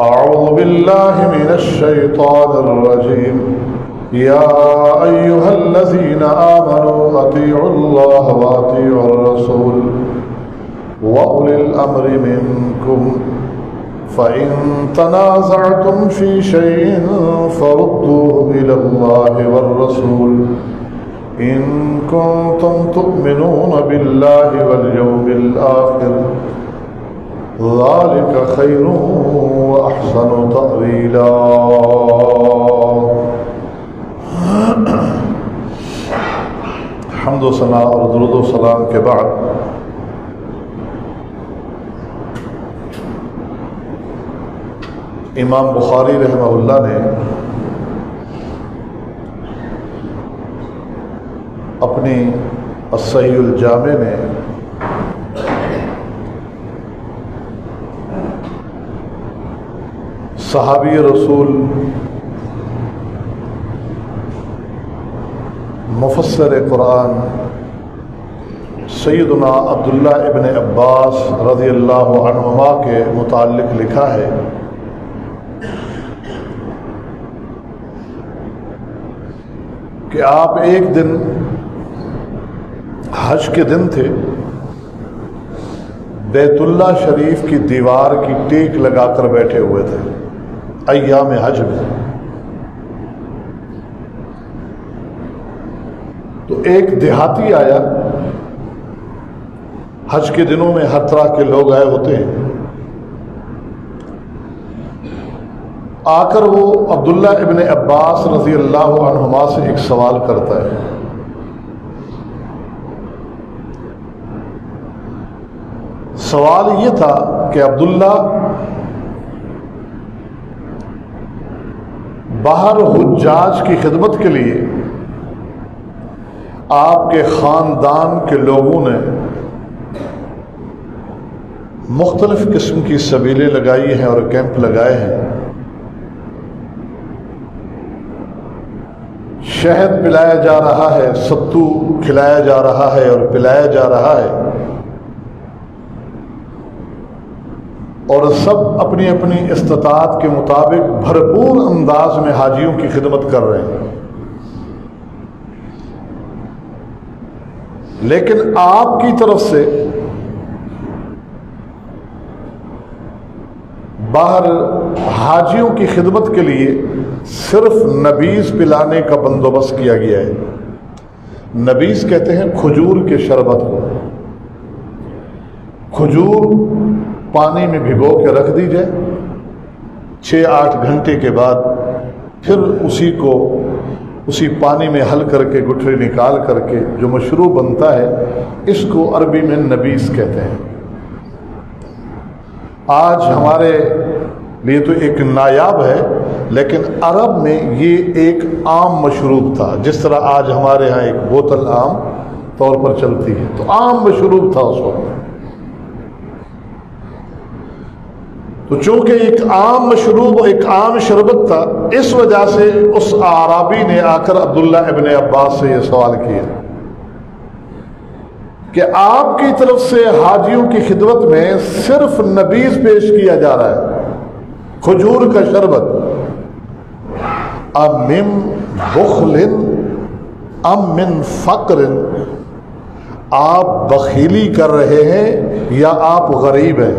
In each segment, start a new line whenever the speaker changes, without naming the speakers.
أعوذ بالله من الشيطان الرجيم يا أيها الذين آمنوا أطيعوا الله وأطيعوا الرسول وأولي الأمر منكم فإن تنازعتم في شيء فردوه إلى الله والرسول إن كنتم تؤمنون بالله واليوم الآخر ذلك خير وأحسن تأويلا. حمد و ثنا اور درود و سلام کے بعد امام بخاری رحمہ اللہ نے اپنی الصحیح الجامع میں صحابی رسول مفسر قرآن سیدنا عبداللہ ابن عباس رضی اللہ عنہما کے متعلق لکھا ہے کہ آپ ایک دن حج کے دن تھے، بیت اللہ شریف کی دیوار کی ٹیک لگا کر بیٹھے ہوئے تھے ایام حج میں. تو ایک دیہاتی آیا، حج کے دنوں میں ہر طرح کے لوگ آئے ہوتے ہیں، آ کر وہ عبداللہ ابن عباس رضی اللہ عنہما سے ایک سوال کرتا ہے. سوال یہ تھا کہ عبداللہ، باہر حجاج کی خدمت کے لیے آپ کے خاندان کے لوگوں نے مختلف قسم کی سبیلیں لگائی ہیں اور کیمپ لگائے ہیں، شہد پلایا جا رہا ہے، ستو کھلایا جا رہا ہے اور پلایا جا رہا ہے، اور سب اپنی اپنی استطاعت کے مطابق بھرپور انداز میں حاجیوں کی خدمت کر رہے ہیں. لیکن آپ کی طرف سے باہر حاجیوں کی خدمت کے لیے صرف نبیذ پلانے کا بندوبست کیا گیا ہے. نبیذ کہتے ہیں کھجور کے شربت کو. کھجور پانی میں بھگو کے رکھ دی جائے، 6-8 گھنٹے کے بعد پھر اسی پانی میں حل کر کے گٹھلی نکال کر کے جو مشروب بنتا ہے، اس کو عربی میں نبیذ کہتے ہیں. آج ہمارے لیے تو ایک نایاب ہے، لیکن عرب میں یہ ایک عام مشروب تھا. جس طرح آج ہمارے ہاں ایک بوتل عام طور پر چلتی ہے، تو عام مشروب تھا اس وقت. تو چونکہ ایک عام مشروب، ایک عام شربت تھا، اس وجہ سے اس اعرابی نے آ کر عبداللہ ابن عباس سے یہ سوال کیا کہ آپ کی طرف سے حاجیوں کی خدمت میں صرف نبیذ پیش کیا جا رہا ہے، کھجور کا شربت، ام من بخل ام من فقر، آپ بخیلی کر رہے ہیں یا آپ غریب ہیں؟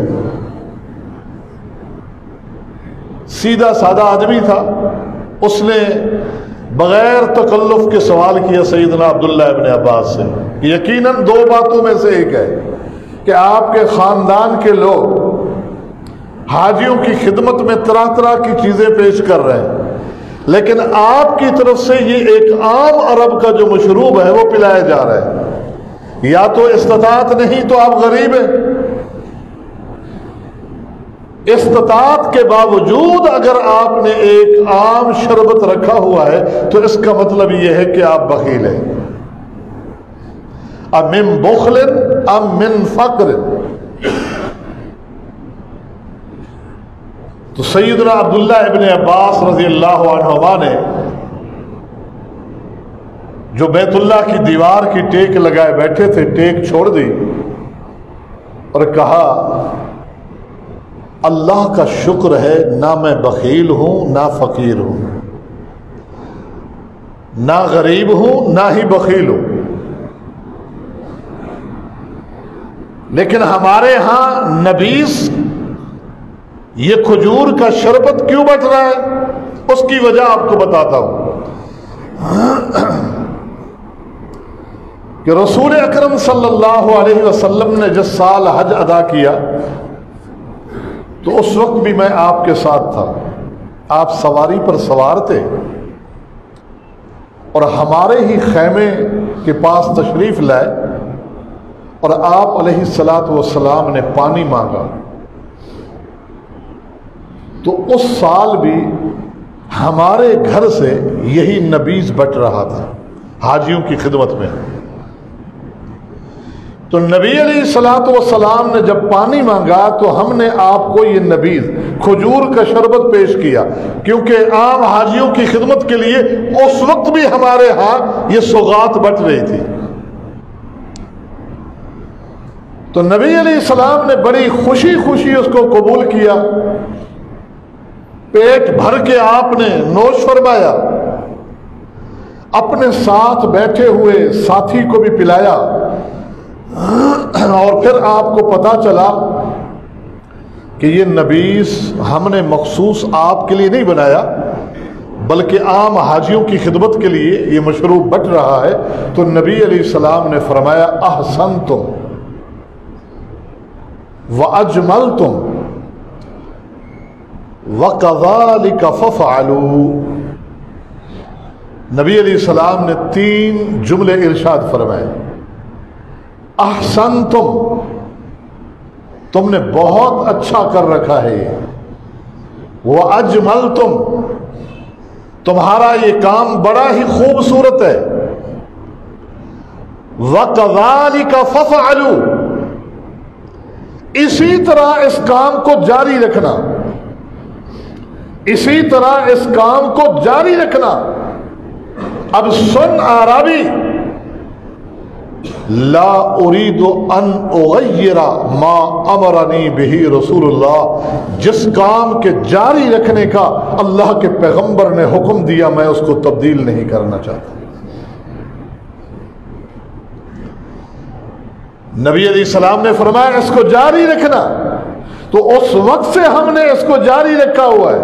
سیدھا سادہ آدمی تھا، اس نے بغیر تکلف کے سوال کیا سیدنا عبداللہ ابن عباس سے. یقیناً 2 باتوں میں سے ایک ہے کہ آپ کے خاندان کے لوگ حاجیوں کی خدمت میں طرح طرح کی چیزیں پیش کر رہے ہیں، لیکن آپ کی طرف سے یہ ایک عام عرب کا جو مشروب ہے وہ پلایا جا رہا ہے. یا تو استطاعت نہیں تو آپ غریب ہیں، استطاعت کے باوجود اگر آپ نے ایک عام شربت رکھا ہوا ہے تو اس کا مطلب یہ ہے کہ آپ بخیل ہیں. ام من بخل ام من فقر. تو سیدنا عبداللہ ابن عباس رضی اللہ عنہما نے جو بیت اللہ کی دیوار کی ٹیک لگائے بیٹھے تھے، ٹیک چھوڑ دی اور کہا اللہ کا شکر ہے نہ میں بخیل ہوں نہ فقیر ہوں، نہ غریب ہوں نہ ہی بخیل ہوں، لیکن ہمارے ہاں نبیذ یہ کھجور کا شربت کیوں بٹ رہا ہے؟ اس کی وجہ آپ کو بتاتا ہوں کہ رسول اکرم صلی اللہ علیہ وسلم نے جس سال حج ادا کیا تو اس وقت بھی میں آپ کے ساتھ تھا، آپ سواری پر سوار تھے اور ہمارے ہی خیمے کے پاس تشریف لائے اور آپ علیہ الصلاۃ والسلام نے پانی مانگا، تو اس سال بھی ہمارے گھر سے یہی نبیذ بٹ رہا تھا حاجیوں کی خدمت میں۔ تو نبی علیہ الصلاۃ والسلام نے جب پانی مانگا تو ہم نے آپ کو یہ نبیذ کھجور کا شربت پیش کیا، کیونکہ عام حاجیوں کی خدمت کے لیے اس وقت بھی ہمارے ہاں یہ سوغات بٹ رہی تھی۔ تو نبی علیہ السلام نے بڑی خوشی خوشی اس کو قبول کیا، پیٹ بھر کے آپ نے نوش فرمایا، اپنے ساتھ بیٹھے ہوئے ساتھی کو بھی پلایا، اور پھر آپ کو پتا چلا کہ یہ نبیذ ہم نے مخصوص آپ کے لیے نہیں بنایا بلکہ عام حاجیوں کی خدمت کے لیے یہ مشروب بٹ رہا ہے۔ تو نبی علیہ السلام نے فرمایا احسنتم واجملتم وَكَذَلِكَ فَفْعَلُوا۔ نبی علیہ السلام نے 3 جملے ارشاد فرمائے، احسنتم، تم نے بہت اچھا کر رکھا ہے یہ، وَأَجْمَلْتُمْ، تمہارا یہ کام بڑا ہی خوبصورت ہے، وَكَذَلِكَ فَفْعَلُوا، اسی طرح اس کام کو جاری رکھنا، اسی طرح اس کام کو جاری رکھنا۔ اب سن اعرابی، لا اريد ان اغیر ما امرنی بہ رسول اللہ، جس کام کے جاری رکھنے کا اللہ کے پیغمبر نے حکم دیا میں اس کو تبدیل نہیں کرنا چاہتا۔ نبی علیہ السلام نے فرمایا اس کو جاری رکھنا، تو اس وقت سے ہم نے اس کو جاری رکھا ہوا ہے،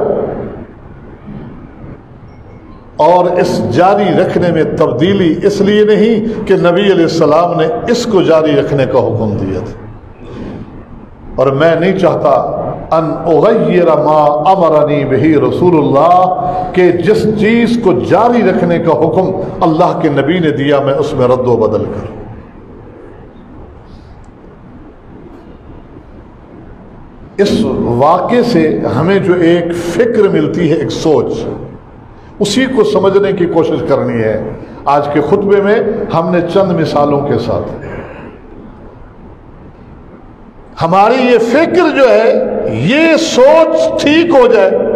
اور اس جاری رکھنے میں تبدیلی اس لیے نہیں کہ نبی علیہ السلام نے اس کو جاری رکھنے کا حکم دیا تھا، اور میں نہیں چاہتا ان اغیر ما امرنی بہ رسول اللہ کہ جس چیز کو جاری رکھنے کا حکم اللہ کے نبی نے دیا میں اس میں رد و بدل کروں۔ اس واقعے سے ہمیں جو ایک فکر ملتی ہے، ایک سوچ، اسی کو سمجھنے کی کوشش کرنی ہے۔ آج کے خطبے میں ہم نے چند مثالوں کے ساتھ ہماری یہ فکر جو ہے، یہ سوچ ٹھیک ہو جائے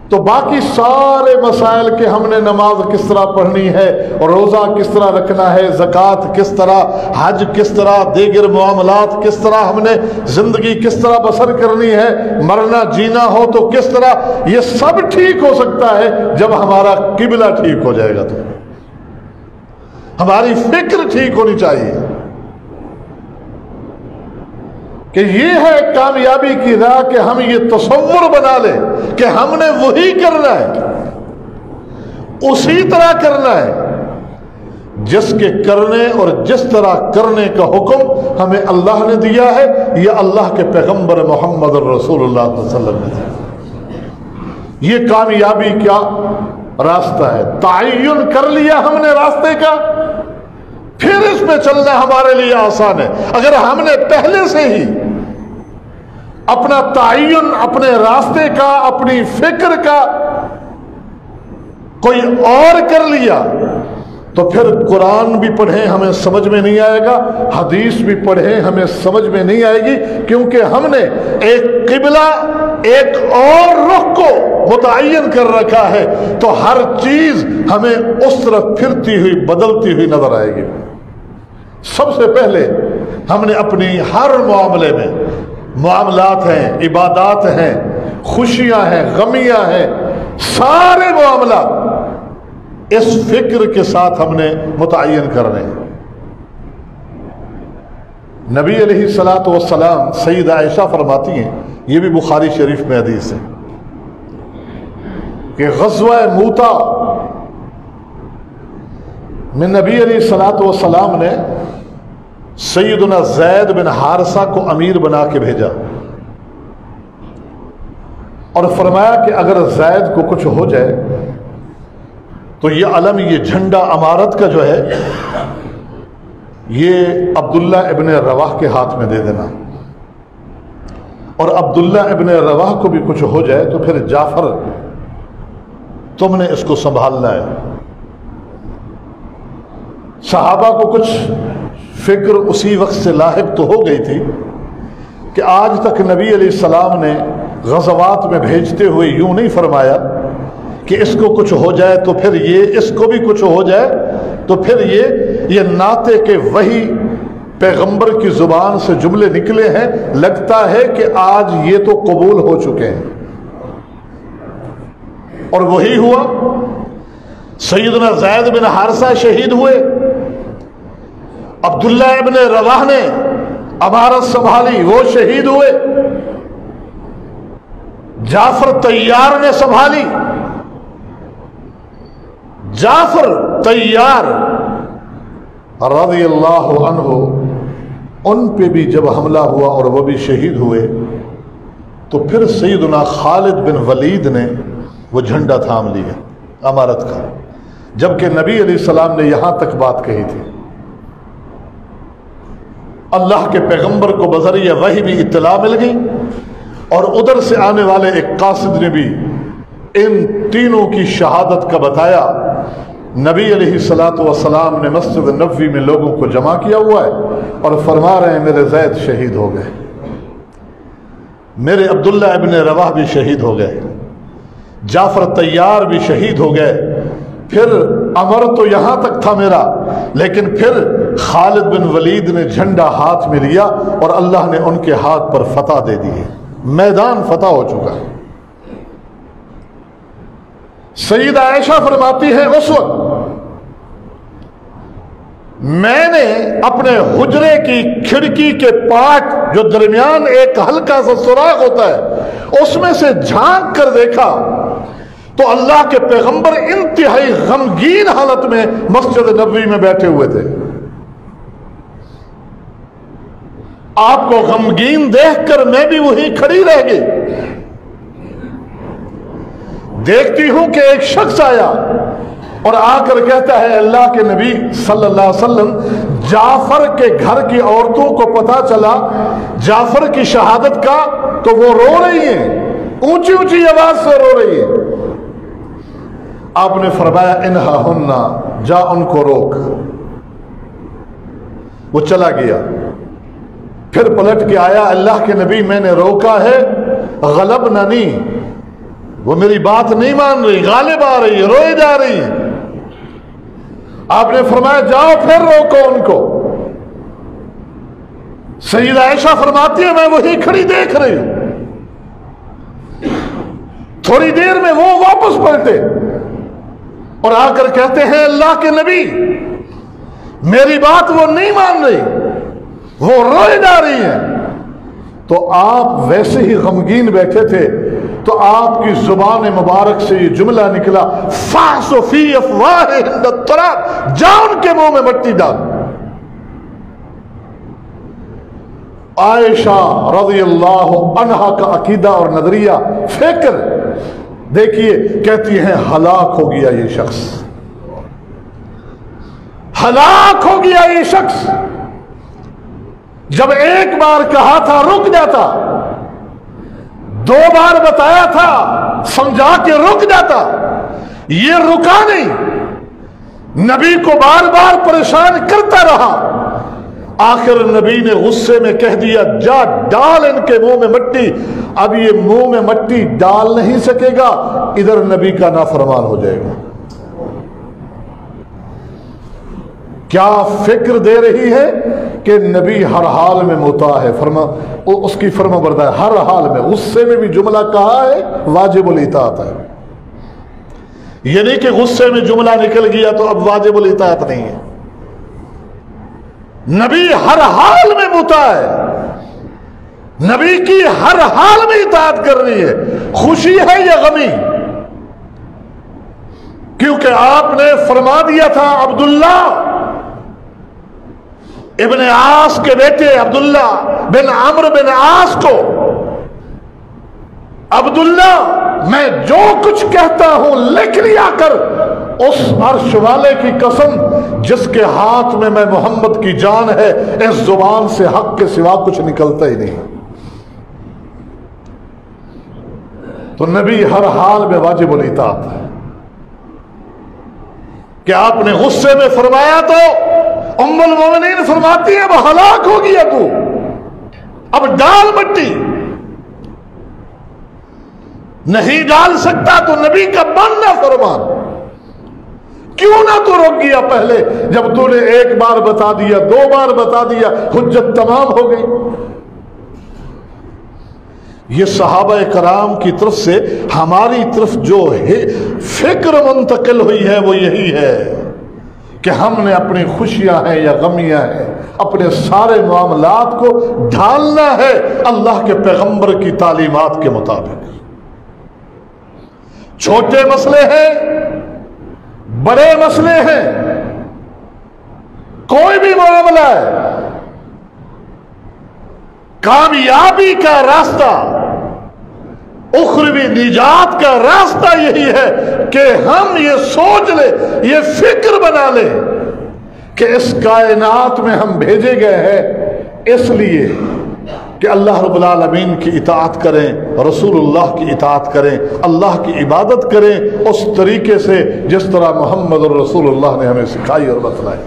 تو باقی سارے مسائل کہ ہم نے نماز کس طرح پڑھنی ہے، اور روزہ کس طرح رکھنا ہے، زکوٰۃ کس طرح، حج کس طرح، دیگر معاملات کس طرح، ہم نے زندگی کس طرح بسر کرنی ہے، مرنا جینا ہو تو کس طرح، یہ سب ٹھیک ہو سکتا ہے جب ہمارا قبلہ ٹھیک ہو جائے گا۔ تو ہماری فکر ٹھیک ہونی چاہیے کہ یہ ہے کامیابی کی راہ، کہ ہم یہ تصور بنا لیں کہ ہم نے وہی کرنا ہے، اسی طرح کرنا ہے جس کے کرنے اور جس طرح کرنے کا حکم ہمیں اللہ نے دیا ہے یا اللہ کے پیغمبر محمد رسول اللہ صلی اللہ علیہ وسلم نے دیا۔ یہ کامیابی کا راستہ ہے۔ تعین کر لیا ہم نے راستے کا، پھر اس پہ چلنا ہمارے لیے آسان ہے۔ اگر ہم نے پہلے سے ہی اپنا تعین اپنے راستے کا، اپنی فکر کا کوئی اور کر لیا تو پھر قرآن بھی پڑھیں ہمیں سمجھ میں نہیں آئے گا، حدیث بھی پڑھیں ہمیں سمجھ میں نہیں آئے گی، کیونکہ ہم نے ایک قبلہ، ایک اور رخ کو متعین کر رکھا ہے، تو ہر چیز ہمیں اس طرف پھرتی ہوئی بدلتی ہوئی نظر آئے گی۔ سب سے پہلے ہم نے اپنی ہر معاملے میں معاملات ہیں، عبادات ہیں، خوشیاں ہیں، غمیاں ہیں، سارے معاملات اس فکر کے ساتھ ہم نے متعین کرنے ہیں۔ نبی علیہ الصلوۃ والسلام، سیدہ عائشہ فرماتی ہیں، یہ بھی بخاری شریف میں حدیث ہے کہ غزوہ موتا میں نبی علیہ الصلوۃ والسلام نے سیدنا زید بن حارثہ کو امیر بنا کے بھیجا اور فرمایا کہ اگر زید کو کچھ ہو جائے تو یہ علم، یہ جھنڈا امارت کا جو ہے، یہ عبداللہ ابن رواح کے ہاتھ میں دے دینا، اور عبداللہ ابن رواح کو بھی کچھ ہو جائے تو پھر جعفر تم نے اس کو سنبھالنا ہے۔ صحابہ کو کچھ فکر اسی وقت سے لاحق تو ہو گئی تھی کہ آج تک نبی علیہ السلام نے غزوات میں بھیجتے ہوئے یوں نہیں فرمایا کہ اس کو کچھ ہو جائے تو پھر یہ، اس کو بھی کچھ ہو جائے تو پھر یہ ناطے کے وہی پیغمبر کی زبان سے جملے نکلے ہیں، لگتا ہے کہ آج یہ تو قبول ہو چکے ہیں، اور وہی ہوا۔ سیدنا زید بن حارثہ شہید ہوئے، عبداللہ ابن رواح نے امارت سنبھالی، وہ شہید ہوئے، جعفر طیار نے سنبھالی۔ جعفر طیار رضی اللہ عنہ، ان پہ بھی جب حملہ ہوا اور وہ بھی شہید ہوئے تو پھر سیدنا خالد بن ولید نے وہ جھنڈا تھام لیا امارت کا، جبکہ نبی علیہ السلام نے یہاں تک بات کہی تھی۔ اللہ کے پیغمبر کو بذریعہ وحی بھی اطلاع مل گئی، اور ادھر سے آنے والے ایک قاصد نے بھی ان تینوں کی شہادت کا بتایا۔ نبی علیہ الصلوۃ والسلام نے مسجد نبوی میں لوگوں کو جمع کیا ہوا ہے اور فرما رہے ہیں میرے زید شہید ہو گئے، میرے عبداللہ ابن رواح بھی شہید ہو گئے، جعفر طیار بھی شہید ہو گئے، پھر امر تو یہاں تک تھا میرا، لیکن پھر خالد بن ولید نے جھنڈا ہاتھ میں لیا اور اللہ نے ان کے ہاتھ پر فتح دے دی ہے، میدان فتح ہو چکا ہے۔ سیدہ عائشہ فرماتی ہے اس وقت میں نے اپنے حجرے کی کھڑکی کے پاٹ جو درمیان ایک ہلکا سا سوراخ ہوتا ہے اس میں سے جھانک کر دیکھا تو اللہ کے پیغمبر انتہائی غمگین حالت میں مسجد نبوی میں بیٹھے ہوئے تھے۔ آپ کو غمگین دیکھ کر میں بھی وہی کھڑی رہ گئی۔ دیکھتی ہوں کہ ایک شخص آیا اور آ کر کہتا ہے اللہ کے نبی صلی اللہ علیہ وسلم، جعفر کے گھر کی عورتوں کو پتا چلا جعفر کی شہادت کا تو وہ رو رہی ہیں، اونچی اونچی آواز سے رو رہی ہیں۔ آپ نے فرمایا انہا ہننا، جا ان کو روک۔ وہ چلا گیا، پھر پلٹ کے آیا، اللہ کے نبی میں نے روکا ہے، غلب ننی، وہ میری بات نہیں مان رہی، غالب آ رہی ہے، روئے جا رہی ہے۔ آپ نے فرمایا جاؤ پھر روکو ان کو۔ سیدہ عائشہ فرماتی ہے میں وہی کھڑی دیکھ رہی ہوں، تھوڑی دیر میں وہ واپس پلٹے اور آ کر کہتے ہیں اللہ کے نبی میری بات وہ نہیں مان رہی، وہ روئے جا رہی ہیں۔ تو آپ ویسے ہی غمگین بیٹھے تھے تو آپ کی زبان مبارک سے یہ جملہ نکلا، فاحش فی افواہہم التراب، جا ان کے منہ میں مٹی ڈال۔ عائشہ رضی اللہ عنہا کا عقیدہ اور نظریہ، فکر دیکھیے، کہتی ہیں ہلاک ہو گیا یہ شخص، ہلاک ہو گیا یہ شخص۔ جب ایک بار کہا تھا رک جاتا، دو بار بتایا تھا سمجھا کے رک جاتا، یہ رکا نہیں، نبی کو بار بار پریشان کرتا رہا۔ آخر نبی نے غصے میں کہہ دیا جا ڈال ان کے منہ میں مٹی۔ اب یہ منہ میں مٹی ڈال نہیں سکے گا، ادھر نبی کا نافرمان ہو جائے گا۔ کیا فکر دے رہی ہے کہ نبی ہر حال میں مطاع ہے، اس کی فرما بردار ہر حال میں. غصے میں بھی جملہ کہا ہے واجب الاطاعت ہے، یعنی کہ غصے میں جملہ نکل گیا تو اب واجب الاطاعت نہیں ہے. نبی ہر حال میں مطاع ہے، نبی کی ہر حال میں اطاعت کرنی ہے، خوشی ہے یا غمی. کیونکہ آپ نے فرما دیا تھا عبداللہ ابن عاص کے بیٹے عبداللہ بن عمرو بن عاص کو، عبداللہ میں جو کچھ کہتا ہوں لکھ لیا کر، اس عرش والے کی قسم جس کے ہاتھ میں محمد کی جان ہے، اس زبان سے حق کے سوا کچھ نکلتا ہی نہیں. تو نبی ہر حال میں واجب الاطاعت ہے. کہ آپ نے غصے میں فرمایا تو ام المومنین فرماتی ہے اب ہلاک ہو گیا تو، اب ڈال مٹی. نہیں ڈال سکتا تو نبی کا ماننا فرمان. کیوں نہ تو رک گیا پہلے، جب تو نے ایک بار بتا دیا، دو بار بتا دیا، حجت تمام ہو گئی. یہ صحابہ کرام کی طرف سے ہماری طرف جو ہے فکر منتقل ہوئی ہے وہ یہی ہے کہ ہم نے اپنی خوشیاں ہیں یا غمیاں ہیں، اپنے سارے معاملات کو ڈھالنا ہے اللہ کے پیغمبر کی تعلیمات کے مطابق. چھوٹے مسئلے ہیں، بڑے مسئلے ہیں، کوئی بھی معاملہ ہے، کامیابی کا راستہ، اخروی نجات کا راستہ یہی ہے کہ ہم یہ سوچ لیں، یہ فکر بنا لیں کہ اس کائنات میں ہم بھیجے گئے ہیں اس لیے کہ اللہ رب العالمین کی اطاعت کریں، رسول اللہ کی اطاعت کریں، اللہ کی عبادت کریں اس طریقے سے جس طرح محمد رسول اللہ نے ہمیں سکھائی اور بتلائی.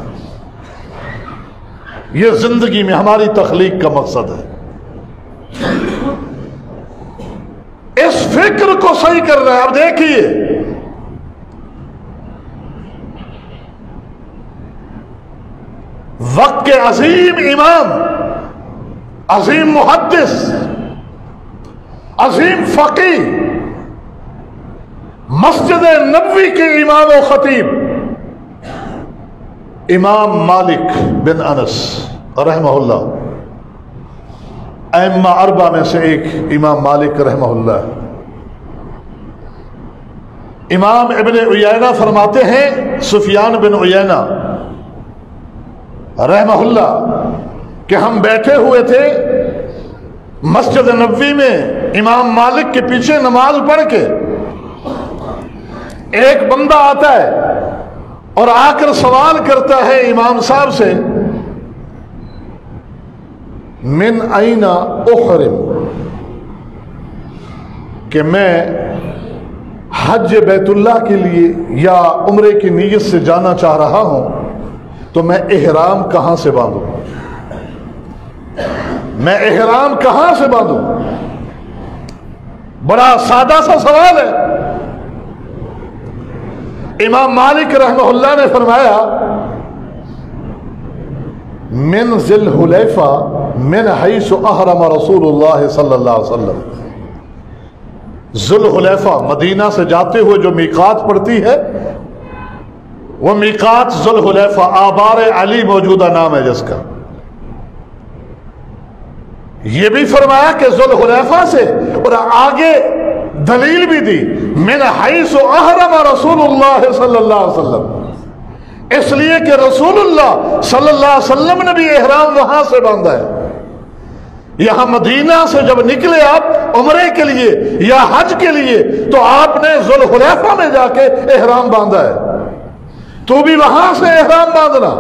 یہ زندگی میں ہماری تخلیق کا مقصد ہے. اس فکر کو صحیح کرنا ہے. اب دیکھیے وقت کے عظیم امام، عظیم محدث، عظیم فقیہ، مسجد نبوی کے امام و خطیب امام مالک بن انس رحمہ اللہ، ائمہ اربعہ میں سے ایک امام مالک رحمہ اللہ. امام ابن عیینہ فرماتے ہیں، سفیان بن عیینہ رحمہ اللہ، کہ ہم بیٹھے ہوئے تھے مسجد نبوی میں امام مالک کے پیچھے نماز پڑھ کے. ایک بندہ آتا ہے اور آ کر سوال کرتا ہے امام صاحب سے، من این احرم، کہ میں حج بیت اللہ کے لیے یا عمرے کی نیت سے جانا چاہ رہا ہوں تو میں احرام کہاں سے باندھوں؟ میں احرام کہاں سے باندھوں؟ بڑا سادہ سا سوال ہے. امام مالک رحمہ اللہ نے فرمایا، من ذی الحلیفہ من حیث احرم رسول اللہ صلی اللہ علیہ وسلم. ذی الحلیفہ مدینہ سے جاتے ہوئے جو میقات پڑتی ہے وہ میقات ذی الحلیفہ، آبار علی موجودہ نام ہے جس کا. یہ بھی فرمایا کہ ذی الحلیفہ سے، اور آگے دلیل بھی دی، من حیث احرم رسول اللہ صلی اللہ علیہ وسلم، اس لیے کہ رسول اللہ صلی اللہ علیہ وسلم نے بھی احرام وہاں سے باندھا ہے. یہاں مدینہ سے جب نکلے آپ عمرے کے لیے یا حج کے لیے تو آپ نے ذی الحلیفہ میں جا کے احرام باندھا ہے، تو بھی وہاں سے احرام باندھنا.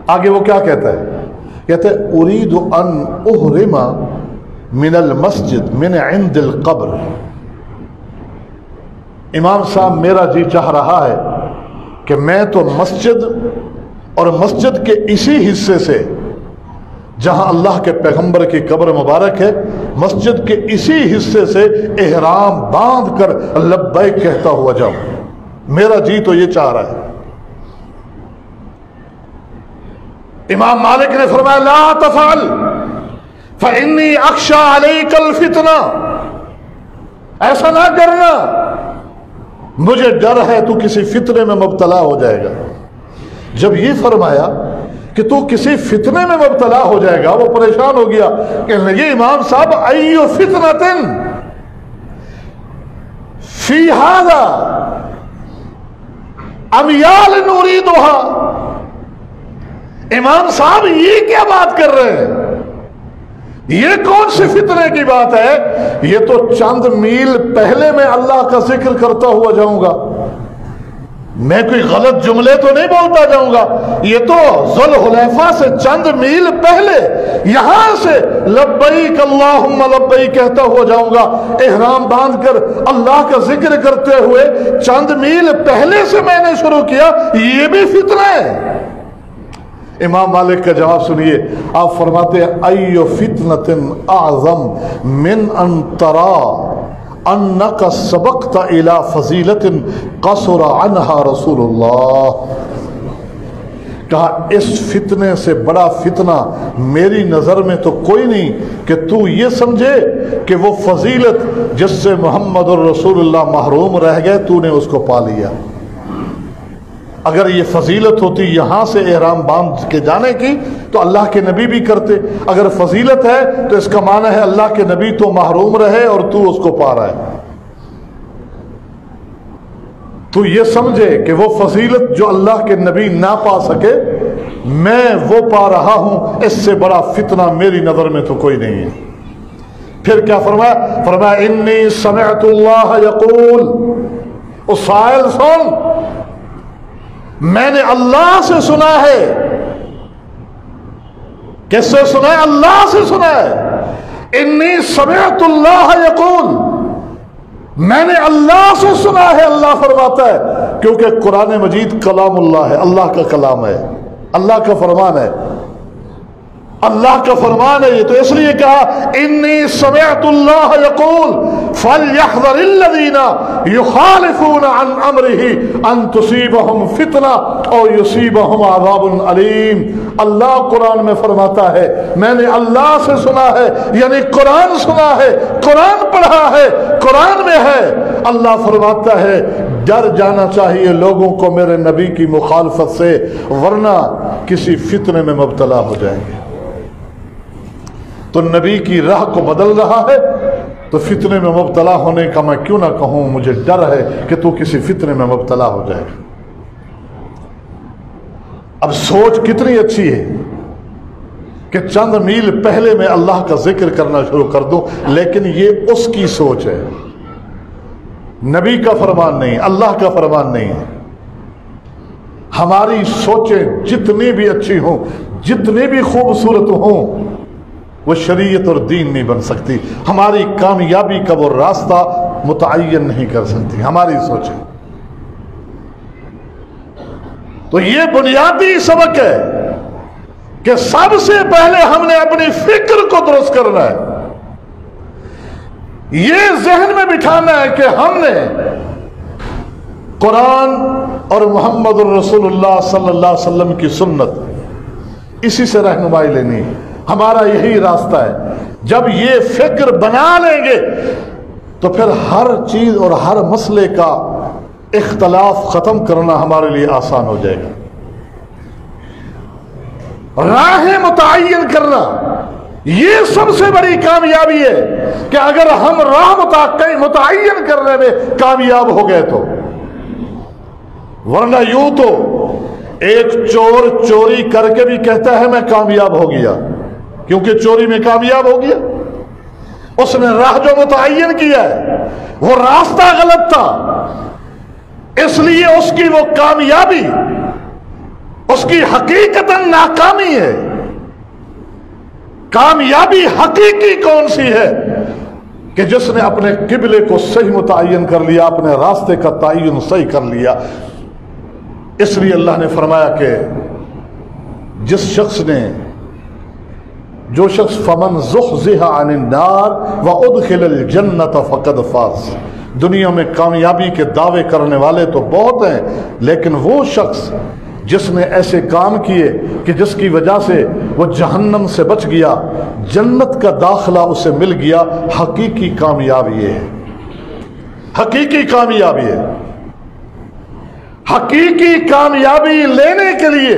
آگے وہ کیا کہتا ہے؟ کہتے ہیں اريد ان احرم من المسجد من عند القبر. امام صاحب میرا جی چاہ رہا ہے کہ میں تو مسجد اور مسجد کے اسی حصے سے جہاں اللہ کے پیغمبر کی قبر مبارک ہے، مسجد کے اسی حصے سے احرام باندھ کر لبیک کہتا ہوا جاؤں. میرا جی تو یہ چاہ رہا ہے. امام مالک نے فرمایا لا تفعل فإنی اخشی علیک الفتنہ، ایسا نہ کرنا، مجھے ڈر ہے تو کسی فتنے میں مبتلا ہو جائے گا۔ جب یہ فرمایا کہ تو کسی فتنے میں مبتلا ہو جائے گا، وہ پریشان ہو گیا، کہنے لگے امام صاحب ایو فتنۃ فی ھذا امیال نریدھا، امام صاحب یہ کیا بات کر رہے ہیں، یہ کون سی فتنے کی بات ہے؟ یہ تو چند میل پہلے میں اللہ کا ذکر کرتا ہوا جاؤں گا، میں کوئی غلط جملے تو نہیں بولتا جاؤں گا، یہ تو ذوالحلیفہ سے چند میل پہلے یہاں سے لبیک اللہم لبیک کہتا ہوا جاؤں گا، احرام باندھ کر اللہ کا ذکر کرتے ہوئے چند میل پہلے سے میں نے شروع کیا، یہ بھی فتنہ ہے؟ امام مالک کا جواب سنیے، آپ فرماتے ہیں ایو فتنۃ اعظم من ان ترى انک سبقت الى فضیلۃ قصر عنها رسول اللہ، کہا اس فتنے سے بڑا فتنہ میری نظر میں تو کوئی نہیں کہ تو یہ سمجھے کہ وہ فضیلت جس سے محمد الرسول اللہ محروم رہ گئے تو نے اس کو پا لیا۔ اگر یہ فضیلت ہوتی یہاں سے احرام باندھ کے جانے کی تو اللہ کے نبی بھی کرتے، اگر فضیلت ہے تو اس کا معنی ہے اللہ کے نبی تو محروم رہے اور تو اس کو پا رہا ہے۔ تو یہ سمجھے کہ وہ فضیلت جو اللہ کے نبی نہ پا سکے میں وہ پا رہا ہوں، اس سے بڑا فتنہ میری نظر میں تو کوئی نہیں ہے۔ پھر کیا فرمایا؟ فرمایا انی سمعت اللہ یقول، اس سائل سن، میں نے اللہ سے سنا ہے۔ کس سے سنا ہے؟ اللہ سے سنا ہے۔ انی سمعت اللہ یقول، میں نے اللہ سے سنا ہے، اللہ فرماتا ہے، کیونکہ قرآن مجید کلام اللہ ہے، اللہ کا کلام ہے، اللہ کا فرمان ہے، اللہ کا فرمان ہے، یہ تو اس لیے کہا انی سمعت اللہ یقول فلیحذر الذین یخالفون عن امرہ ان تصیبہم فتنہ او یصیبہم عذاب علیم۔ اللہ قرآن میں فرماتا ہے میں نے اللہ سے سنا ہے، یعنی قرآن سنا ہے، قرآن پڑھا ہے، قرآن میں ہے۔ اللہ فرماتا ہے ڈر جانا چاہیے لوگوں کو میرے نبی کی مخالفت سے، ورنہ کسی فتنے میں مبتلا ہو جائیں گے۔ تو نبی کی راہ کو بدل رہا ہے تو فتنے میں مبتلا ہونے کا میں کیوں نہ کہوں، مجھے ڈر ہے کہ تو کسی فتنے میں مبتلا ہو جائے گا۔ اب سوچ کتنی اچھی ہے کہ چند میل پہلے میں اللہ کا ذکر کرنا شروع کر دوں، لیکن یہ اس کی سوچ ہے، نبی کا فرمان نہیں، اللہ کا فرمان نہیں ہے۔ ہماری سوچیں جتنی بھی اچھی ہوں، جتنی بھی خوبصورت ہوں، وہ شریعت اور دین نہیں بن سکتی، ہماری کامیابی کا وہ راستہ متعین نہیں کر سکتی ہماری سوچیں۔ تو یہ بنیادی سبق ہے کہ سب سے پہلے ہم نے اپنی فکر کو درست کرنا ہے، یہ ذہن میں بٹھانا ہے کہ ہم نے قرآن اور محمد الرسول اللہ صلی اللہ علیہ وسلم کی سنت، اسی سے رہنمائی لینی، ہمارا یہی راستہ ہے۔ جب یہ فکر بنا لیں گے تو پھر ہر چیز اور ہر مسئلے کا اختلاف ختم کرنا ہمارے لیے آسان ہو جائے گا۔ راہیں متعین کرنا یہ سب سے بڑی کامیابی ہے کہ اگر ہم راہ متعین کرنے میں کامیاب ہو گئے تو، ورنہ یوں تو ایک چور چوری کر کے بھی کہتا ہے میں کامیاب ہو گیا، کیونکہ چوری میں کامیاب ہو گیا، اس نے راہ جو متعین کیا ہے وہ راستہ غلط تھا، اس لیے اس کی وہ کامیابی اس کی حقیقتاً ناکامی ہے۔ کامیابی حقیقی کون سی ہے؟ کہ جس نے اپنے قبلے کو صحیح متعین کر لیا، اپنے راستے کا تعین صحیح کر لیا۔ اس لیے اللہ نے فرمایا کہ جو شخص فمن زحزح عن النار وادخل الجنت فقد فاز، دنیا میں کامیابی کے دعوے کرنے والے تو بہت ہیں، لیکن وہ شخص جس نے ایسے کام کیے کہ جس کی وجہ سے وہ جہنم سے بچ گیا، جنت کا داخلہ اسے مل گیا، حقیقی کامیابی ہے، حقیقی کامیابی ہے۔ حقیقی کامیابی لینے کے لیے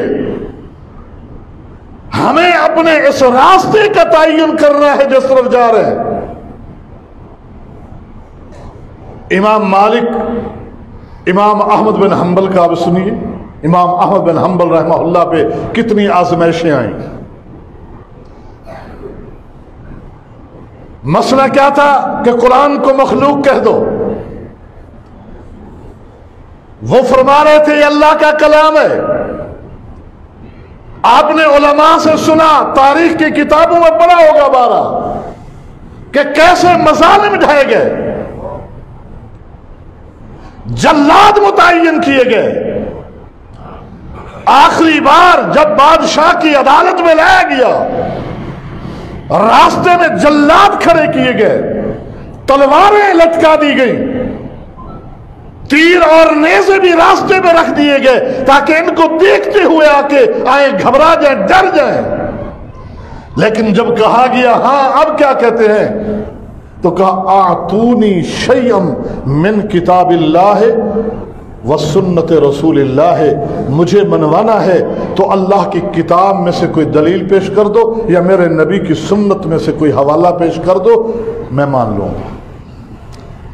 ہمیں اپنے اس راستے کا تعین کرنا ہے جس طرف جا رہے ہیں۔ امام مالک، امام احمد بن حنبل کا اب سنیے، امام احمد بن حنبل رحمہ اللہ پہ کتنی آزمائشیں آئیں۔ مسئلہ کیا تھا کہ قرآن کو مخلوق کہہ دو، وہ فرما رہے تھے یہ اللہ کا کلام ہے۔ آپ نے علماء سے سنا، تاریخ کی کتابوں میں پڑھا ہوگا بارہ کہ کیسے مظالم ڈھائے گئے، جلاد متعین کیے گئے۔ آخری بار جب بادشاہ کی عدالت میں لایا گیا، راستے میں جلاد کھڑے کیے گئے، تلواریں لٹکا دی گئیں، تیر اور نیزے بھی راستے میں رکھ دیے گئے تاکہ ان کو دیکھتے ہوئے آئیں، گھبرا جائیں، ڈر جائیں۔ لیکن جب کہا گیا ہاں اب کیا کہتے ہیں، تو کہا اعطونی شیئا من کتاب اللہ و سنت رسول اللہ، مجھے منوانا ہے تو اللہ کی کتاب میں سے کوئی دلیل پیش کر دو یا میرے نبی کی سنت میں سے کوئی حوالہ پیش کر دو، میں مان لوں گا۔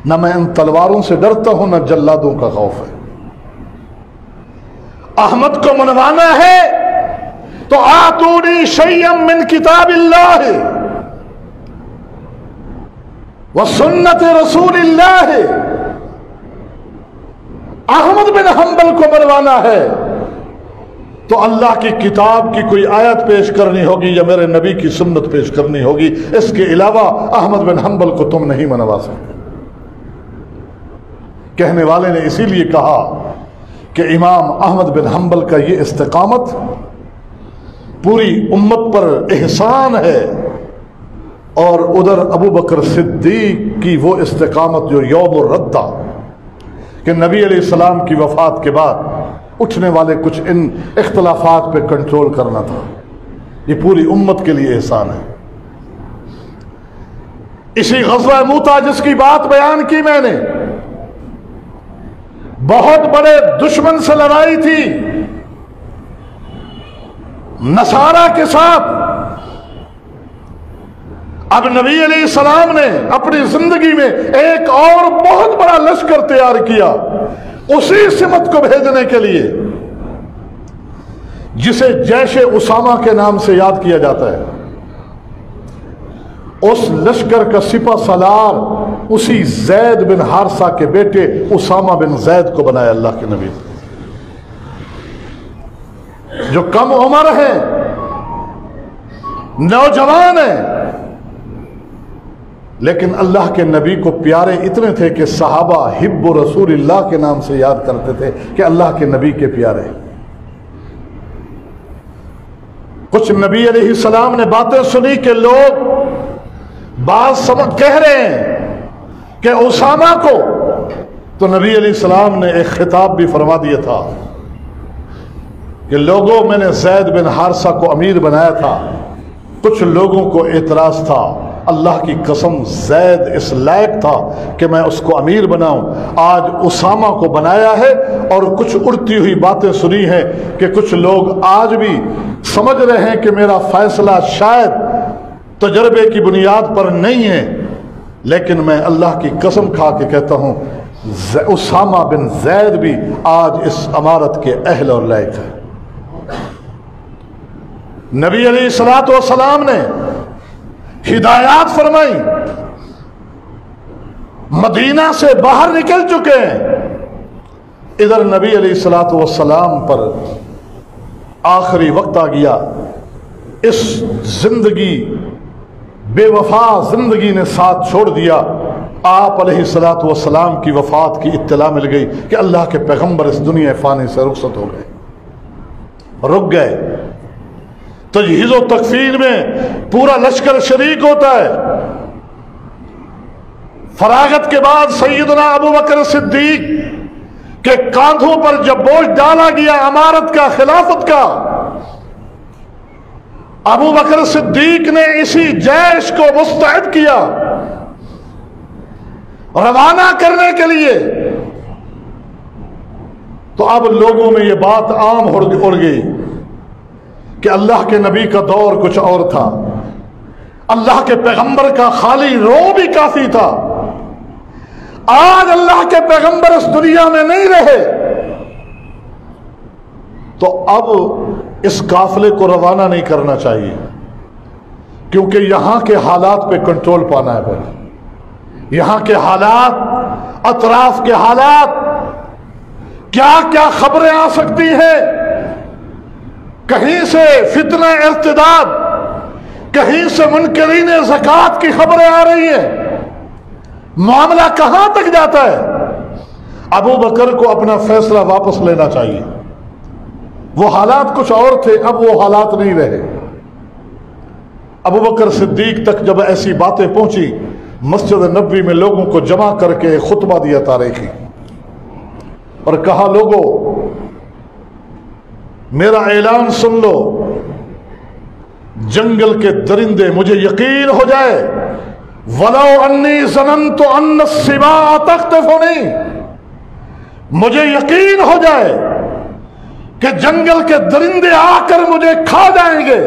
نہ میں ان تلواروں سے ڈرتا ہوں، نہ جلادوں کا خوف ہے۔ احمد کو منوانا ہے تو آتونی شیئا من کتاب اللہ و سنت رسول اللہ۔ احمد بن حنبل کو منوانا ہے تو اللہ کی کتاب کی کوئی آیت پیش کرنی ہوگی یا میرے نبی کی سنت پیش کرنی ہوگی، اس کے علاوہ احمد بن حنبل کو تم نہیں منوا سکتے۔ کہنے والے نے اسی لیے کہا کہ امام احمد بن حنبل کا یہ استقامت پوری امت پر احسان ہے، اور ادھر ابو بکر صدیق کی وہ استقامت جو یوم الردہ، کہ نبی علیہ السلام کی وفات کے بعد اٹھنے والے کچھ ان اختلافات پہ کنٹرول کرنا تھا، یہ پوری امت کے لیے احسان ہے۔ اسی غزوہ موتا جس کی بات بیان کی میں نے، بہت بڑے دشمن سے لڑائی تھی، نصارہ کے ساتھ۔ اب نبی علیہ السلام نے اپنی زندگی میں ایک اور بہت بڑا لشکر تیار کیا اسی سمت کو بھیجنے کے لیے، جسے جیش اسامہ کے نام سے یاد کیا جاتا ہے۔ اس لشکر کا سپہ سالار اسی زید بن حارثہ کے بیٹے اسامہ بن زید کو بنایا اللہ کے نبی، جو کم عمر ہیں، نوجوان ہیں، لیکن اللہ کے نبی کو پیارے اتنے تھے کہ صحابہ حب رسول اللہ کے نام سے یاد کرتے تھے کہ اللہ کے نبی کے پیارے۔ کچھ نبی علیہ السلام نے باتیں سنی کہ لوگ بعض کہہ رہے ہیں کہ اسامہ کو، تو نبی علیہ السلام نے ایک خطاب بھی فرما دیا تھا کہ لوگوں، میں نے زید بن حارثہ کو امیر بنایا تھا، کچھ لوگوں کو اعتراض تھا، اللہ کی قسم زید اس لائق تھا کہ میں اس کو امیر بناؤں، آج اسامہ کو بنایا ہے۔ اور کچھ اڑتی ہوئی باتیں سنی ہیں کہ کچھ لوگ آج بھی سمجھ رہے ہیں کہ میرا فیصلہ شاید تجربے کی بنیاد پر نہیں ہے، لیکن میں اللہ کی قسم کھا کے کہتا ہوں اسامہ بن زید بھی آج اس امارت کے اہل اور لائق ہے۔ نبی علیہ الصلوۃ والسلام نے ہدایات فرمائی، مدینہ سے باہر نکل چکے ہیں، ادھر نبی علیہ الصلوۃ والسلام پر آخری وقت آ گیا، اس زندگی بے وفا زندگی نے ساتھ چھوڑ دیا۔ آپ علیہ الصلوۃ والسلام کی وفات کی اطلاع مل گئی کہ اللہ کے پیغمبر اس دنیا فانی سے رخصت ہو گئے، رک گئے۔ تجہیز و تکفین میں پورا لشکر شریک ہوتا ہے۔ فراغت کے بعد سیدنا ابو بکر صدیق کہ کاندھوں پر جب بوجھ ڈالا گیا امارت کا، خلافت کا، ابو بکر صدیق نے اسی جیش کو مستعد کیا روانہ کرنے کے لیے۔ تو اب لوگوں میں یہ بات عام اڑ گئی کہ اللہ کے نبی کا دور کچھ اور تھا، اللہ کے پیغمبر کا خالی رو بھی کافی تھا۔ آج اللہ کے پیغمبر اس دنیا میں نہیں رہے، تو اب اس قافلے کو روانہ نہیں کرنا چاہیے، کیونکہ یہاں کے حالات پہ کنٹرول پانا ہے پہلے۔ یہاں کے حالات، اطراف کے حالات، کیا کیا خبریں آ سکتی ہیں، کہیں سے فتنہ ارتداد، کہیں سے منکرین زکوٰۃ کی خبریں آ رہی ہیں، معاملہ کہاں تک جاتا ہے۔ ابو بکر کو اپنا فیصلہ واپس لینا چاہیے۔ وہ حالات کچھ اور تھے، اب وہ حالات نہیں رہے۔ ابو بکر صدیق تک جب ایسی باتیں پہنچی، مسجد نبوی میں لوگوں کو جمع کر کے خطبہ دیا تاریخی، اور کہا لوگو میرا اعلان سن لو، جنگل کے درندے، مجھے یقین ہو جائے وَلَوْ أَنِّي ظَنَنْتُ أَنَّ السِّبَاعَ تَخْطَفُنِي، مجھے یقین ہو جائے کہ جنگل کے درندے آ کر مجھے کھا جائیں گے،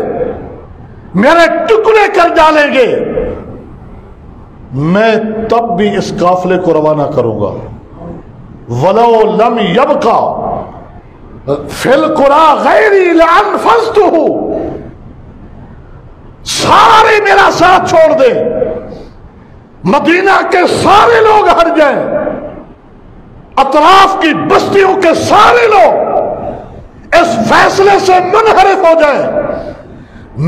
میرے ٹکڑے کر ڈالیں گے، میں تب بھی اس قافلے کو روانہ کروں گا۔ وَلَوْ لَمْ يَبْقَ فِي الْقُرَىٰ غَيْرِي لَأَنفَذْتُهُ، سارے میرا ساتھ چھوڑ دیں، مدینہ کے سارے لوگ ہٹ جائیں، اطراف کی بستیوں کے سارے لوگ اس فیصلے سے منحرف ہو جائیں،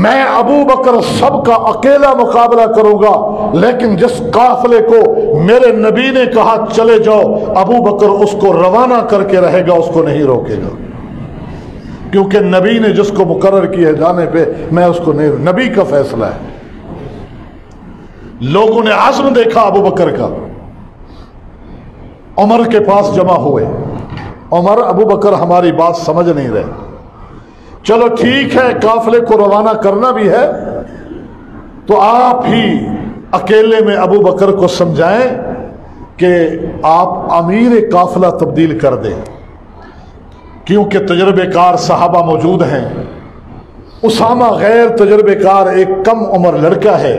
میں ابو بکر سب کا اکیلا مقابلہ کروں گا، لیکن جس قافلے کو میرے نبی نے کہا چلے جاؤ، ابو بکر اس کو روانہ کر کے رہے گا، اس کو نہیں روکے گا، کیونکہ نبی نے جس کو مقرر کیا ہے جانے پہ، میں اس کو نہیں، نبی کا فیصلہ ہے۔ لوگوں نے عزم دیکھا ابو بکر کا، عمر کے پاس جمع ہوئے، عمر ابو بکر ہماری بات سمجھ نہیں رہے، چلو ٹھیک ہے قافلے کو روانہ کرنا بھی ہے تو آپ ہی اکیلے میں ابو بکر کو سمجھائیں کہ آپ امیر قافلہ تبدیل کر دیں، کیونکہ تجربے کار صحابہ موجود ہیں۔ اسامہ غیر تجربے کار ایک کم عمر لڑکا ہے،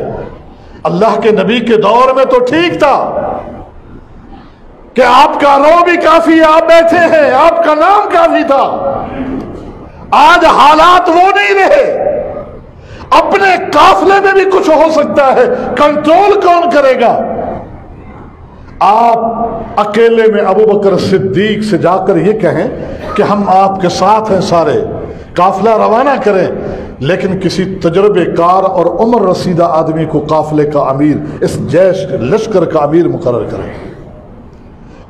اللہ کے نبی کے دور میں تو ٹھیک تھا کہ آپ کا رو بھی کافی، آپ بیٹھے ہیں، آپ کا نام کافی تھا۔ آج حالات وہ نہیں رہے، اپنے قافلے میں بھی کچھ ہو سکتا ہے، کنٹرول کون کرے گا؟ آپ اکیلے میں ابو بکر صدیق سے جا کر یہ کہیں کہ ہم آپ کے ساتھ ہیں، سارے قافلہ روانہ کریں، لیکن کسی تجربے کار اور عمر رسیدہ آدمی کو قافلے کا امیر، اس جیش لشکر کا امیر مقرر کریں۔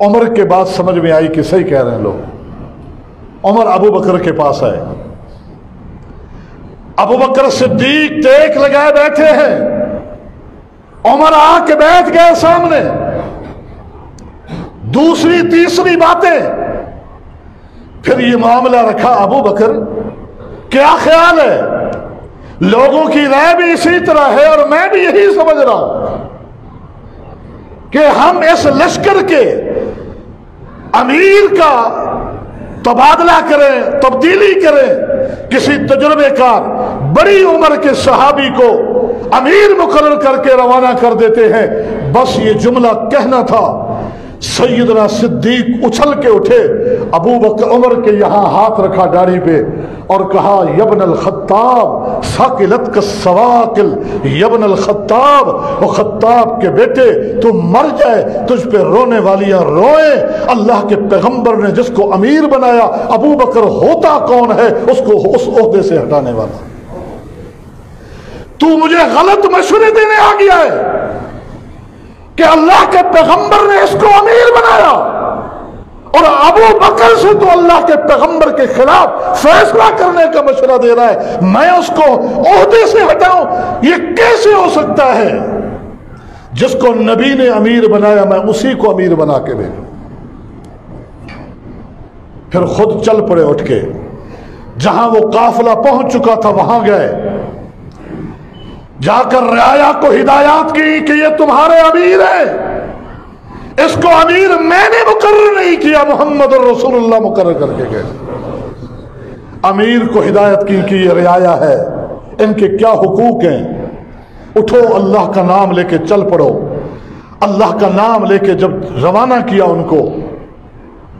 عمر کے بعد سمجھ میں آئی کہ صحیح کہہ رہے ہیں لوگ۔ عمر ابو بکر کے پاس آئے، ابو بکر صدیق ٹیک لگائے بیٹھے ہیں، عمر آ کے بیٹھ گئے سامنے، دوسری تیسری باتیں، پھر یہ معاملہ رکھا ابو بکر کیا خیال ہے؟ لوگوں کی رائے بھی اسی طرح ہے اور میں بھی یہی سمجھ رہا ہوں کہ ہم اس لشکر کے امیر کا تبادلہ کریں، تبدیلی کریں، کسی تجربے کار بڑی عمر کے صحابی کو امیر مقرر کر کے روانہ کر دیتے ہیں۔ بس یہ جملہ کہنا تھا، سیدنا صدیق اچھل کے اٹھے، ابو بکر عمر کے یہاں ہاتھ رکھا داڑھی پہ اور کہا یبن الخطاب ثقلت کا سواقل، یبن الخطاب، وہ خطاب کے بیٹے تو مر جائے، تجھ پہ رونے والیاں روئیں۔ اللہ کے پیغمبر نے جس کو امیر بنایا، ابو بکر ہوتا کون ہے اس کو اس عہدے سے ہٹانے والا؟ تو مجھے غلط مشورے دینے آ گیا ہے کہ اللہ کے پیغمبر نے اس کو امیر بنایا اور ابو بکر سے تو اللہ کے پیغمبر کے خلاف فیصلہ کرنے کا مشورہ دے رہا ہے، میں اس کو عہدے سے ہٹاؤں؟ یہ کیسے ہو سکتا ہے؟ جس کو نبی نے امیر بنایا میں اسی کو امیر بنا کے بھیجوں۔ پھر خود چل پڑے اٹھ کے، جہاں وہ قافلہ پہنچ چکا تھا وہاں گئے، جا کر رعایا کو ہدایات کی کہ یہ تمہارے امیر ہے، اس کو امیر میں نے مقرر نہیں کیا، محمد رسول اللہ مقرر کر کے گئے۔ امیر کو ہدایت کی کہ یہ رعایا ہے، ان کے کیا حقوق ہیں، اٹھو اللہ کا نام لے کے چل پڑو۔ اللہ کا نام لے کے جب روانہ کیا ان کو،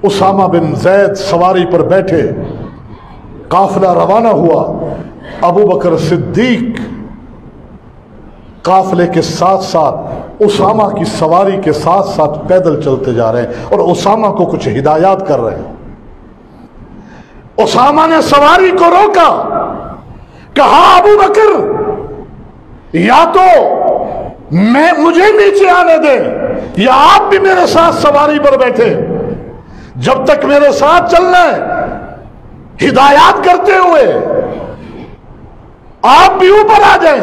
اسامہ بن زید سواری پر بیٹھے، قافلہ روانہ ہوا، ابو بکر صدیق قافلے کے ساتھ ساتھ اسامہ کی سواری کے ساتھ ساتھ پیدل چلتے جا رہے ہیں اور اسامہ کو کچھ ہدایات کر رہے ہیں۔ اسامہ نے سواری کو روکا، کہا ابو بکر یا تو مجھے نیچے آنے دیں یا آپ بھی میرے ساتھ سواری پر بیٹھے، جب تک میرے ساتھ چلنا ہے ہدایات کرتے ہوئے آپ بھی اوپر آ جائیں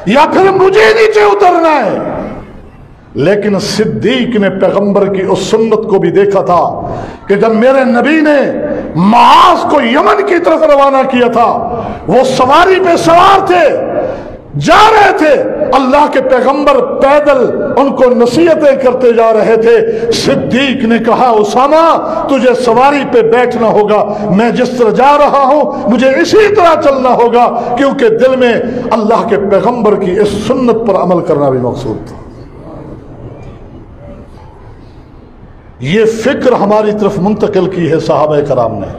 یا پھر مجھے نیچے اترنا ہے۔ لیکن صدیق نے پیغمبر کی اس سنت کو بھی دیکھا تھا کہ جب میرے نبی نے معاذ کو یمن کی طرف روانہ کیا تھا، وہ سواری پہ سوار تھے، جا رہے تھے، اللہ کے پیغمبر پیدل ان کو نصیحتیں کرتے جا رہے تھے۔ صدیق نے کہا اسامہ تجھے سواری پہ بیٹھنا ہوگا، میں جس طرح جا رہا ہوں مجھے اسی طرح چلنا ہوگا، کیونکہ دل میں اللہ کے پیغمبر کی اس سنت پر عمل کرنا بھی مقصود تھا۔ یہ فکر ہماری طرف منتقل کی ہے صحابہ کرام نے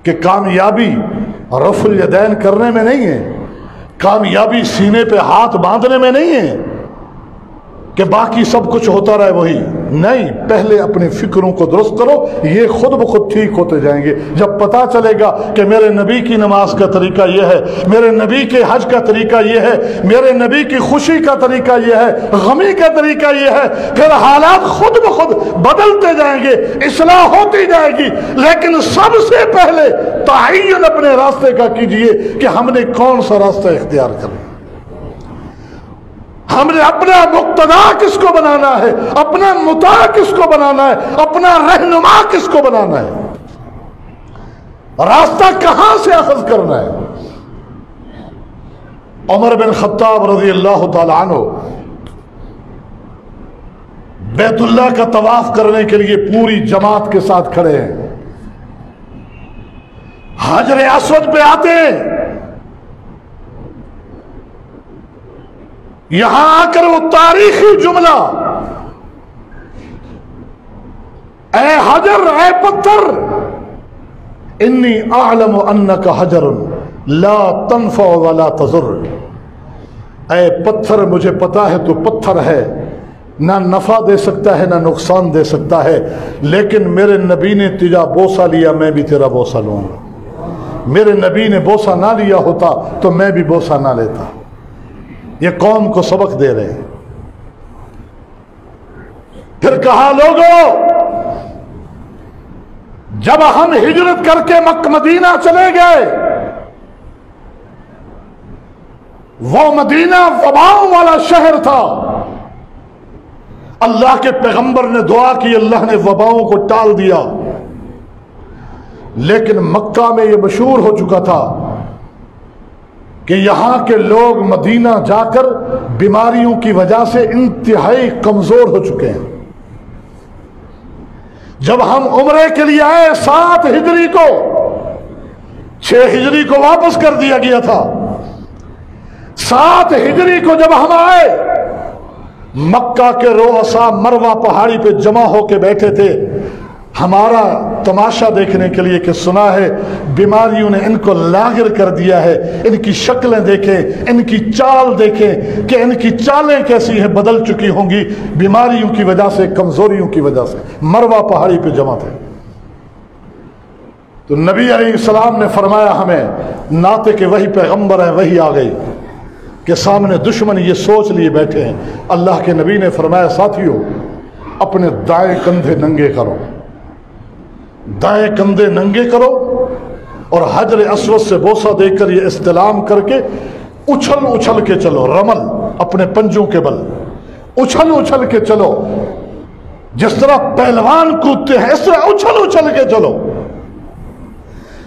کہ کامیابی رفع الیدین کرنے میں نہیں ہے، کامیابی سینے پہ ہاتھ باندھنے میں نہیں ہے کہ باقی سب کچھ ہوتا رہے وہی نہیں، پہلے اپنی فکروں کو درست کرو، یہ خود بخود ٹھیک ہوتے جائیں گے۔ جب پتا چلے گا کہ میرے نبی کی نماز کا طریقہ یہ ہے، میرے نبی کے حج کا طریقہ یہ ہے، میرے نبی کی خوشی کا طریقہ یہ ہے، غمی کا طریقہ یہ ہے، پھر حالات خود بخود بدلتے جائیں گے، اصلاح ہوتی جائے گی۔ لیکن سب سے پہلے تعین اپنے راستے کا کیجئے کہ ہم نے کون سا راستہ اختیار کرنا، ہم نے اپنا مقتدا کس کو بنانا ہے، اپنا مطاع کس کو بنانا ہے، اپنا رہنما کس کو بنانا ہے، راستہ کہاں سے اخذ کرنا ہے۔ عمر بن خطاب رضی اللہ تعالی عنہ بیت اللہ کا طواف کرنے کے لیے پوری جماعت کے ساتھ کھڑے ہیں، حجر اسود پہ آتے ہیں، یہاں آ کر وہ تاریخی جملہ اے حجر اے پتھر انی اعلم انک حجر لا تنفع ولا تضر، اے پتھر مجھے پتا ہے تو پتھر ہے، نہ نفع دے سکتا ہے نہ نقصان دے سکتا ہے، لیکن میرے نبی نے تجھا بوسہ لیا میں بھی تیرا بوسہ لوں گا، میرے نبی نے بوسہ نہ لیا ہوتا تو میں بھی بوسہ نہ لیتا۔ یہ قوم کو سبق دے رہے ہیں۔ پھر کہا لوگوں جب ہم ہجرت کر کے مکہ مدینہ چلے گئے، وہ مدینہ وباؤں والا شہر تھا، اللہ کے پیغمبر نے دعا کی، اللہ نے وباؤں کو ٹال دیا، لیکن مکہ میں یہ مشہور ہو چکا تھا کہ یہاں کے لوگ مدینہ جا کر بیماریوں کی وجہ سے انتہائی کمزور ہو چکے ہیں۔ جب ہم عمرے کے لیے آئے 7 ہجری کو، 6 ہجری کو واپس کر دیا گیا تھا، 7 ہجری کو جب ہم آئے، مکہ کے رؤسا مروہ پہاڑی پہ جمع ہو کے بیٹھے تھے ہمارا تماشا دیکھنے کے لیے کہ سنا ہے بیماریوں نے ان کو لاغر کر دیا ہے، ان کی شکلیں دیکھیں، ان کی چال دیکھیں کہ ان کی چالیں کیسی ہیں، بدل چکی ہوں گی بیماریوں کی وجہ سے، کمزوریوں کی وجہ سے۔ مروہ پہاڑی پہ جمع تھے تو نبی علیہ السلام نے فرمایا ہمیں، ناطے کہ وہی پیغمبر ہیں، وہی آ گئی کہ سامنے دشمن یہ سوچ لیے بیٹھے ہیں۔ اللہ کے نبی نے فرمایا ساتھیو اپنے دائیں کندھے ننگے کرو، دائیں کندھے ننگے کرو اور حجر اسود سے بوسہ دے کر یہ استلام کر کے اچھل اچھل کے چلو، رمل اپنے پنجوں کے بل اچھل اچھل کے چلو، جس طرح پہلوان کودتے ہیں اس طرح اچھل اچھل کے چلو۔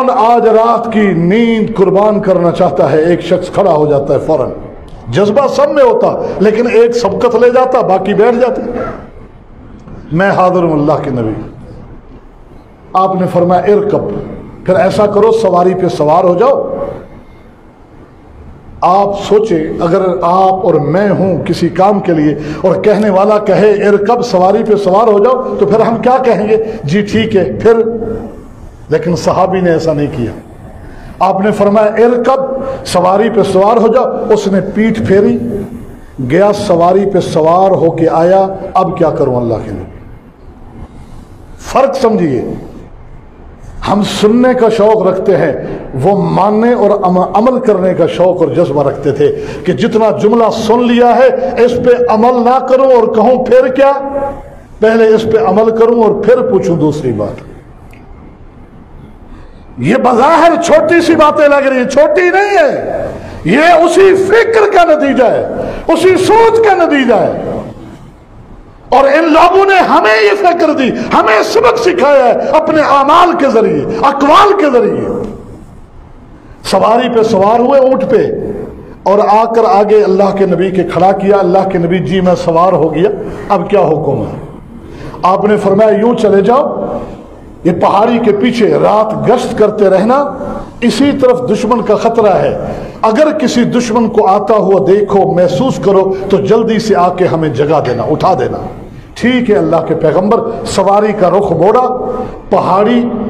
کون آج رات کی نیند قربان کرنا چاہتا ہے؟ ایک شخص کھڑا ہو جاتا ہے فوراً، جذبہ سب میں ہوتا لیکن ایک سبقت لے جاتا، باقی بیٹھ جاتے۔ میں حاضر ہوں اللہ کے نبی، آپ نے فرمایا ارکب، پھر ایسا کرو سواری پہ سوار ہو جاؤ۔ آپ سوچیں اگر آپ اور میں ہوں کسی کام کے لیے اور کہنے والا کہے ارکب، سواری پہ سوار ہو جاؤ، تو پھر ہم کیا کہیں گے؟ جی ٹھیک ہے پھر۔ لیکن صحابی نے ایسا نہیں کیا، آپ نے فرمایا ارکب، سواری پہ سوار ہو جاؤ۔ اس نے پیٹھ پھیری، گیا سواری پہ سوار ہو کے آیا۔ اب کیا کروں اللہ کے نبی؟ فرق سمجھیے، ہم سننے کا شوق رکھتے ہیں، وہ ماننے اور عمل کرنے کا شوق اور جذبہ رکھتے تھے کہ جتنا جملہ سن لیا ہے اس پہ عمل نہ کروں اور کہوں پھر کیا، پہلے اس پہ عمل کروں اور پھر پوچھوں دوسری بات۔ یہ بظاہر چھوٹی سی باتیں لگ رہی ہیں، چھوٹی نہیں ہے، یہ اسی فکر کا نتیجہ ہے، اسی سوچ کا نتیجہ ہے۔ اور ان لوگوں نے ہمیں یہ فکر دی، ہمیں سبق سکھایا ہے اپنے اعمال کے ذریعے، اقوال کے ذریعے۔ سواری پہ سوار ہوئے اونٹ پہ اور آ کر آگے اللہ کے نبی کے کھڑا کیا۔ اللہ کے نبی جی میں سوار ہو گیا، اب کیا حکم ہے؟ آپ نے فرمایا یوں چلے جاؤ، یہ پہاڑی کے پیچھے رات گشت کرتے رہنا، اسی طرف دشمن کا خطرہ ہے، اگر کسی دشمن کو آتا ہوا دیکھو محسوس کرو تو جلدی سے آ کے ہمیں جگا دینا، اٹھا دینا۔ ٹھیک ہے اللہ کے پیغمبر سواری کا رخ موڑا،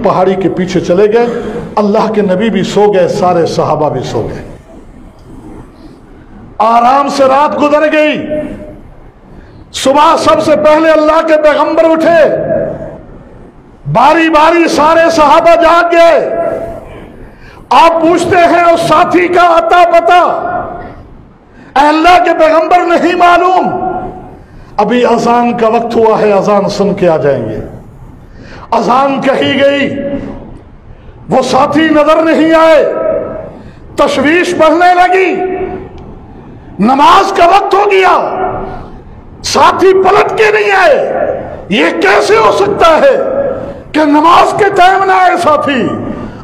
پہاڑی کے پیچھے چلے گئے۔ اللہ کے نبی بھی سو گئے، سارے صحابہ بھی سو گئے۔ آرام سے رات گزر گئی۔ صبح سب سے پہلے اللہ کے پیغمبر اٹھے، باری باری سارے صحابہ جاگ گئے۔ آپ پوچھتے ہیں اس ساتھی کا عطا پتا؟ اے اللہ کے پیغمبر نہیں معلوم، ابھی اذان کا وقت ہوا ہے، اذان سن کے آ جائیں گے۔ اذان کہی گئی، وہ ساتھی نظر نہیں آئے، تشویش بڑھنے لگی، نماز کا وقت ہو گیا، ساتھی پلٹ کے نہیں آئے۔ یہ کیسے ہو سکتا ہے کہ نماز کے ٹائم نہ آئے ساتھی؟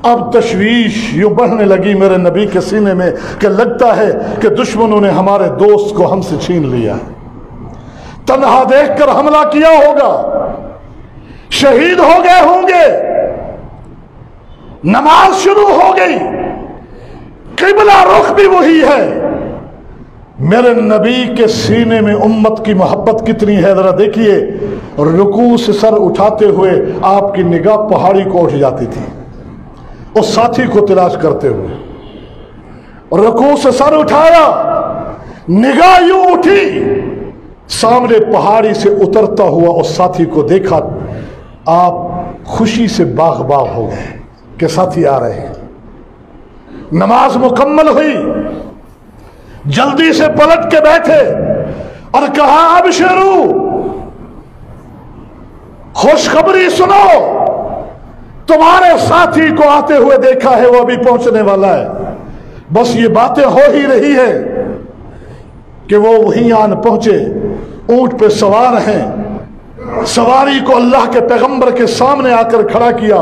اب تشویش یوں بڑھنے لگی میرے نبی کے سینے میں کہ لگتا ہے کہ دشمنوں نے ہمارے دوست کو ہم سے چھین لیا، تنہا دیکھ کر حملہ کیا ہوگا، شہید ہو گئے ہوں گے۔ نماز شروع ہو گئی، قبلہ رخ بھی وہی ہے۔ میرے نبی کے سینے میں امت کی محبت کتنی ہے ذرا دیکھیے۔ رکوع سے سر اٹھاتے ہوئے آپ کی نگاہ پہاڑی کو اٹھ جاتی تھی، اس ساتھی کو تلاش کرتے ہوئے۔ رکوع سے سر اٹھایا، نگاہ یوں اٹھی، سامنے پہاڑی سے اترتا ہوا اس ساتھی کو دیکھا۔ آپ خوشی سے باغ باغ ہو گئے کہ ساتھی آ رہے ہیں۔ نماز مکمل ہوئی، جلدی سے پلٹ کے بیٹھے اور کہا ابشروا، خوشخبری سنو، تمہارے ساتھی کو آتے ہوئے دیکھا ہے، وہ ابھی پہنچنے والا ہے۔ بس یہ باتیں ہو ہی رہی ہے کہ وہ وہیں آن پہنچے، اونٹ پہ سوار ہیں۔ سواری کو اللہ کے پیغمبر کے سامنے آ کر کھڑا کیا۔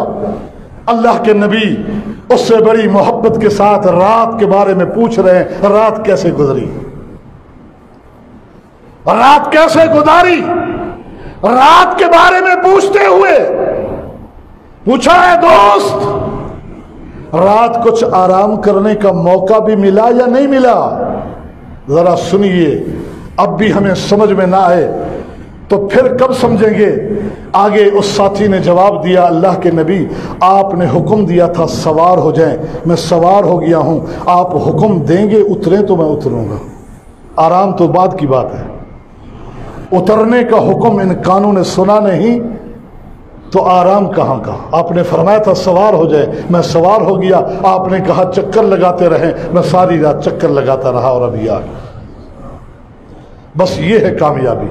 اللہ کے نبی اس سے بڑی محبت کے ساتھ رات کے بارے میں پوچھ رہے ہیں، رات کیسے گزری، رات کیسے گزاری، رات کے بارے میں پوچھتے ہوئے پوچھا ہے دوست رات کچھ آرام کرنے کا موقع بھی ملا یا نہیں ملا؟ ذرا سنیے، اب بھی ہمیں سمجھ میں نہ آئے تو پھر کب سمجھیں گے؟ آگے اس ساتھی نے جواب دیا، اللہ کے نبی آپ نے حکم دیا تھا سوار ہو جائیں، میں سوار ہو گیا ہوں، آپ حکم دیں گے اتریں تو میں اتروں گا، آرام تو بعد کی بات ہے۔ اترنے کا حکم ان کانوں نے سنا نہیں تو آرام کہاں کا؟ آپ نے فرمایا تھا سوار ہو جائے، میں سوار ہو گیا۔ آپ نے کہا چکر لگاتے رہیں، میں ساری رات چکر لگاتا رہا اور ابھی آ گیا۔ بس یہ ہے کامیابی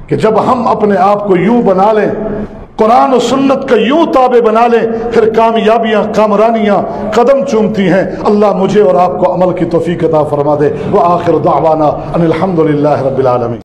کہ جب ہم اپنے آپ کو یوں بنا لیں، قرآن و سنت کا یوں تابع بنا لیں، پھر کامیابیاں کامرانیاں قدم چومتی ہیں۔ اللہ مجھے اور آپ کو عمل کی توفیق عطا فرما دے۔ وآخر دعوانا ان الحمد للہ رب العالمین۔